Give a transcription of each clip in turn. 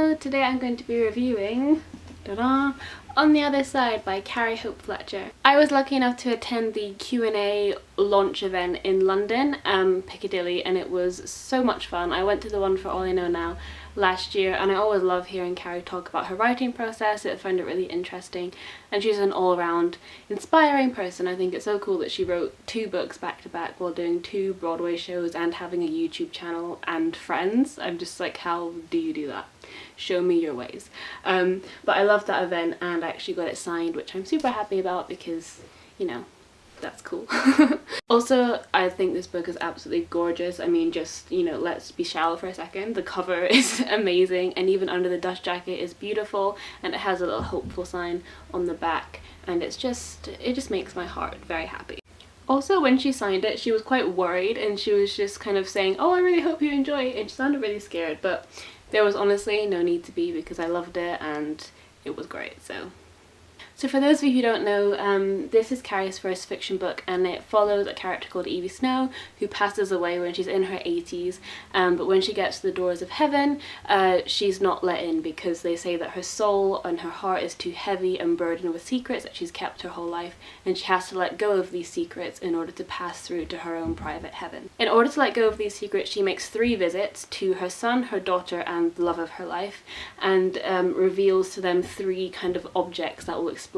Hello, today I'm going to be reviewing On the Other Side by Carrie Hope Fletcher. I was lucky enough to attend the Q&A launch event in London, Piccadilly, and it was so much fun. I went to the one for All I Know Now last year, and I always love hearing Carrie talk about her writing process. I find it really interesting, and she's an all-around inspiring person. I think it's so cool that she wrote 2 books back to back while doing 2 Broadway shows and having a YouTube channel and friends. I'm just like, how do you do that? Show me your ways. But I loved that event, and I actually got it signed, which I'm super happy about because, you know, that's cool. Also, I think this book is absolutely gorgeous. I mean, just, you know, let's be shallow for a second. The cover is amazing, and even under the dust jacket is beautiful, and it has a little hopeful sign on the back, and it just makes my heart very happy. Also, when she signed it, she was quite worried, and she was just kind of saying, "Oh, I really hope you enjoy it," and she sounded really scared, but there was honestly no need to be because I loved it and it was great. So for those of you who don't know, this is Carrie's first fiction book, and it follows a character called Evie Snow who passes away when she's in her 80s, but when she gets to the doors of heaven, she's not let in because they say that her soul and her heart is too heavy and burdened with secrets that she's kept her whole life, and she has to let go of these secrets in order to pass through to her own private heaven. In order to let go of these secrets, she makes 3 visits to her son, her daughter, and the love of her life, and reveals to them 3 kind of objects that will explain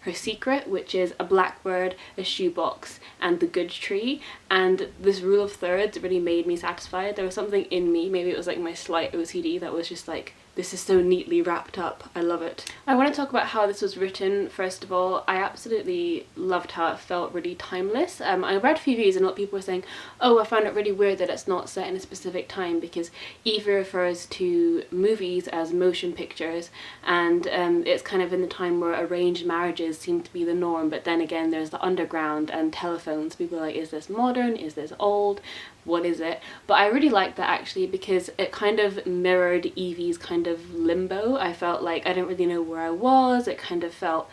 her secret, which is a blackbird, a shoebox, and the good tree. And this rule of thirds really made me satisfied. There was something in me, maybe it was like my slight OCD, that was just like, this is so neatly wrapped up. I love it. I want to talk about how this was written. First of all, I absolutely loved how it felt really timeless. I read a few reviews and a lot of people were saying, oh, I found it really weird that it's not set in a specific time, because Evie refers to movies as motion pictures, and it's kind of in the time where arranged marriages seem to be the norm, but then again there's the underground and telephones. People are like, is this modern? Is this old? What is it? But I really liked that actually, because it kind of mirrored Evie's kind of limbo. I felt like I didn't really know where I was. It kind of felt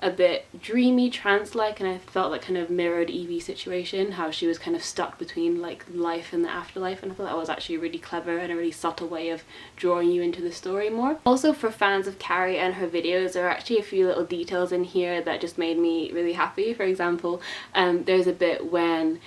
a bit dreamy, trance-like, and I felt that kind of mirrored Evie's situation, how she was kind of stuck between like life and the afterlife, and I thought that was actually really clever and a really subtle way of drawing you into the story more. Also, for fans of Carrie and her videos, there are actually a few little details in here that just made me really happy. For example, there's a bit when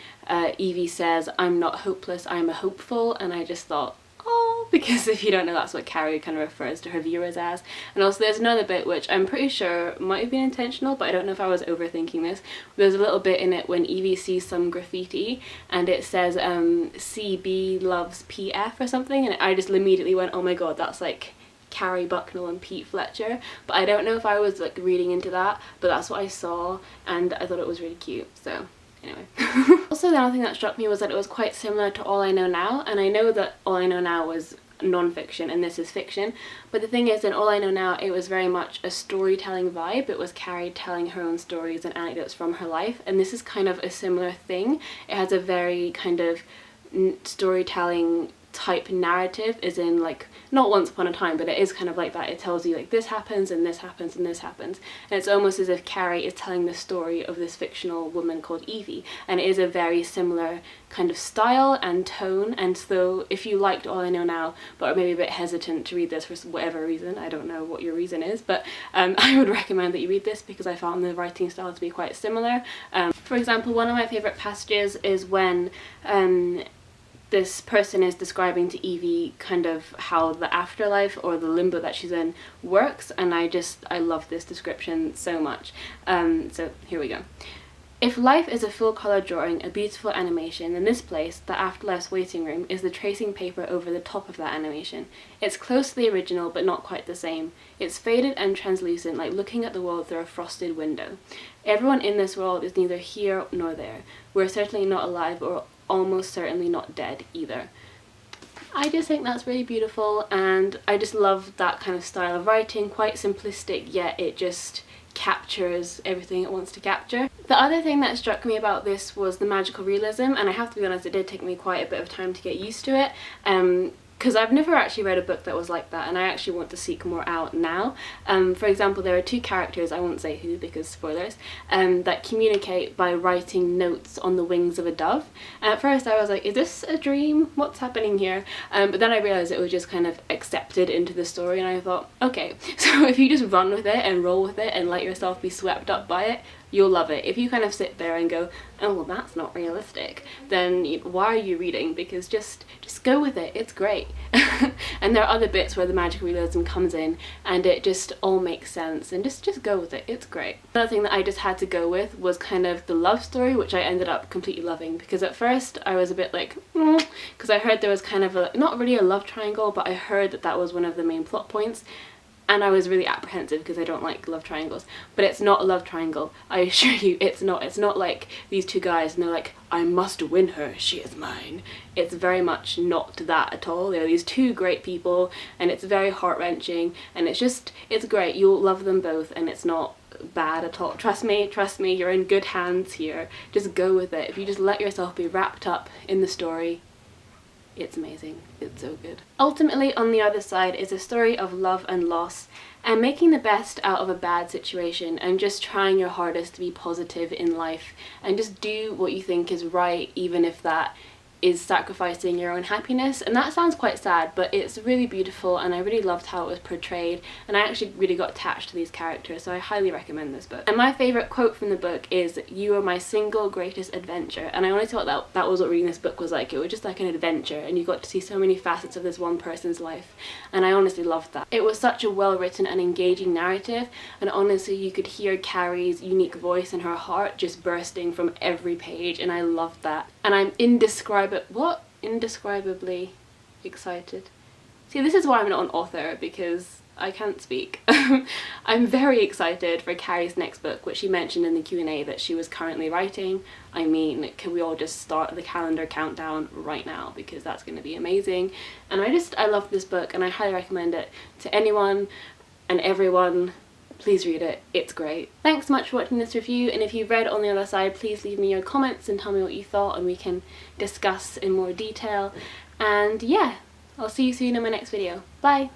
Evie says, "I'm not hopeless, I'm a hopeful," and I just thought, oh, because if you don't know, that's what Carrie kind of refers to her viewers as. And also there's another bit which I'm pretty sure might have been intentional, but I don't know if I was overthinking this. There's a little bit in it when Evie sees some graffiti and it says CB loves PF or something, and I just immediately went, oh my god, that's like Carrie Bucknell and Pete Fletcher. But I don't know if I was like reading into that, but that's what I saw and I thought it was really cute, so anyway. Also, the other thing that struck me was that it was quite similar to All I Know Now, and I know that All I Know Now was non-fiction and this is fiction, but the thing is, in All I Know Now it was very much a storytelling vibe. It was Carrie telling her own stories and anecdotes from her life, and this is kind of a similar thing. It has a very kind of storytelling type narrative, as in like not once upon a time, but it is kind of like that. It tells you like this happens and this happens and this happens, and it's almost as if Carrie is telling the story of this fictional woman called Evie, and it is a very similar kind of style and tone. And so if you liked All I Know Now but are maybe a bit hesitant to read this for whatever reason, I don't know what your reason is, but I would recommend that you read this because I found the writing style to be quite similar. For example, one of my favourite passages is when this person is describing to Evie kind of how the afterlife or the limbo that she's in works, and I love this description so much. So here we go. If life is a full-colour drawing, a beautiful animation, then this place, the afterlife's waiting room, is the tracing paper over the top of that animation. It's close to the original, but not quite the same. It's faded and translucent, like looking at the world through a frosted window. Everyone in this world is neither here nor there. We're certainly not alive, or almost certainly not dead either. I just think that's really beautiful, and I just love that kind of style of writing. Quite simplistic, yet it just captures everything it wants to capture. The other thing that struck me about this was the magical realism, and I have to be honest, it did take me quite a bit of time to get used to it. because I've never actually read a book that was like that, and I actually want to seek more out now. For example, there are two characters, I won't say who because spoilers, that communicate by writing notes on the wings of a dove. And at first I was like, is this a dream? What's happening here? But then I realised it was just kind of accepted into the story, and I thought, okay, so if you just run with it and roll with it and let yourself be swept up by it, you'll love it. If you kind of sit there and go, oh well, that's not realistic, then why are you reading? Because just go with it, it's great. And there are other bits where the magical realism comes in and it just all makes sense, and just go with it, it's great. Another thing that I just had to go with was kind of the love story, which I ended up completely loving, because at first I was a bit like, because I heard there was kind of a, not really a love triangle, but I heard that that was one of the main plot points. And I was really apprehensive because I don't like love triangles. But it's not a love triangle, I assure you, it's not. It's not like these two guys and they're like, I must win her, she is mine. It's very much not that at all. They're these two great people and it's very heart-wrenching, and it's great. You'll love them both and it's not bad at all. Trust me, you're in good hands here. Just go with it. If you just let yourself be wrapped up in the story, it's amazing. It's so good. Ultimately, On the Other Side is a story of love and loss, and making the best out of a bad situation, and just trying your hardest to be positive in life and just do what you think is right, even if that is sacrificing your own happiness. And that sounds quite sad, but it's really beautiful, and I really loved how it was portrayed, and I actually really got attached to these characters, so I highly recommend this book. And my favourite quote from the book is, "You are my single greatest adventure." And I honestly thought that was what reading this book was like. It was just like an adventure, and you got to see so many facets of this one person's life, and I honestly loved that. It was such a well written and engaging narrative, and honestly you could hear Carrie's unique voice and her heart just bursting from every page, and I loved that. And I'm indescribably excited. See, this is why I'm not an author, because I can't speak. I'm very excited for Carrie's next book, which she mentioned in the Q&A that she was currently writing. I mean, can we all just start the calendar countdown right now, because that's going to be amazing. And I love this book, and I highly recommend it to anyone and everyone. Please read it, it's great. Thanks so much for watching this review, and if you've read On the Other Side, please leave me your comments and tell me what you thought, and we can discuss in more detail. And yeah, I'll see you soon in my next video. Bye!